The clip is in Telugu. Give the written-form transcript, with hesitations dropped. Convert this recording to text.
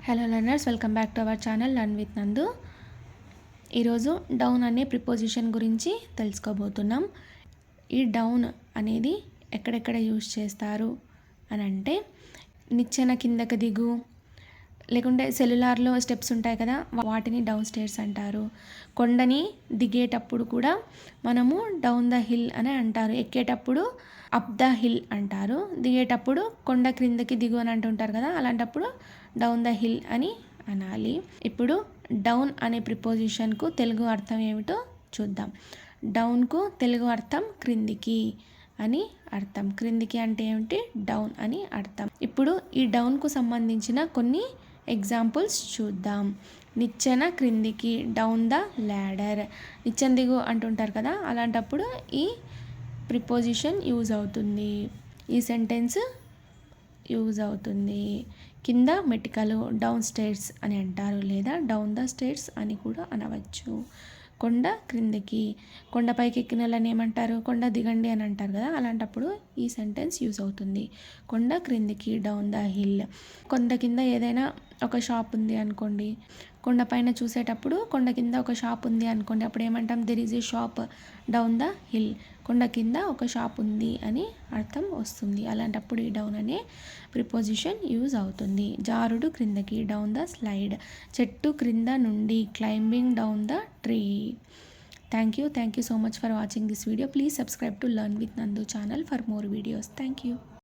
Hello learners, welcome back to our channel learn with నందు. ఈరోజు డౌన్ అనే ప్రిపోజిషన్ గురించి తెలుసుకోబోతున్నాం. ఈ డౌన్ అనేది ఎక్కడెక్కడ యూజ్ చేస్తారు అని అంటే, నిచ్చెన కిందకి దిగు, లేకుంటే సెల్యులార్లో స్టెప్స్ ఉంటాయి కదా, వాటిని డౌన్ స్టేర్స్ అంటారు. కొండని దిగేటప్పుడు కూడా మనము డౌన్ ద హిల్ అని అంటారు. ఎక్కేటప్పుడు అప్ ద హిల్ అంటారు. దిగేటప్పుడు కొండ క్రిందకి దిగు అని అంటుంటారు కదా, అలాంటప్పుడు డౌన్ ద హిల్ అని అనాలి. ఇప్పుడు డౌన్ అనే ప్రిపోజిషన్కు తెలుగు అర్థం ఏమిటో చూద్దాం. డౌన్కు తెలుగు అర్థం క్రిందికి అని అర్థం. క్రిందికి అంటే ఏమిటి? డౌన్ అని అర్థం. ఇప్పుడు ఈ డౌన్కు సంబంధించిన కొన్ని ఎగ్జాంపుల్స్ చూద్దాం. నిచ్చెన క్రిందికి, డౌన్ ద ల్యాడర్. నిచ్చెన దిగు అంటుంటారు కదా, అలాంటప్పుడు ఈ ప్రిపోజిషన్ యూజ్ అవుతుంది, ఈ సెంటెన్స్ యూజ్ అవుతుంది. కింద మెటికలు, డౌన్ స్టేర్స్ అని అంటారు, లేదా డౌన్ ద స్టేర్స్ అని కూడా అనవచ్చు. కొండ క్రిందికి, కొండపైకి ఎక్కిన వాళ్ళని ఏమంటారు? కొండ దిగండి అని అంటారు కదా, అలాంటప్పుడు ఈ సెంటెన్స్ యూజ్ అవుతుంది. కొండ క్రిందికి, డౌన్ ద హిల్. కొండ కింద ఏదైనా ఒక షాప్ ఉంది అనుకోండి, కొండపైన చూసేటప్పుడు కొండ కింద ఒక షాప్ ఉంది అనుకోండి, అప్పుడు ఏమంటాం? There is a shop down the hill. కొండ కింద ఒక షాప్ ఉంది అని అర్థం వస్తుంది. అలాంటప్పుడు ఈ డౌన్ అనే ప్రిపోజిషన్ యూజ్ అవుతుంది. జారుడు క్రిందకి, డౌన్ ద స్లైడ్. చెట్టు క్రింద నుండి, climbing down the tree. Thank you so much for watching this video. Please subscribe to Learn with Nandu channel for more videos. Thank you.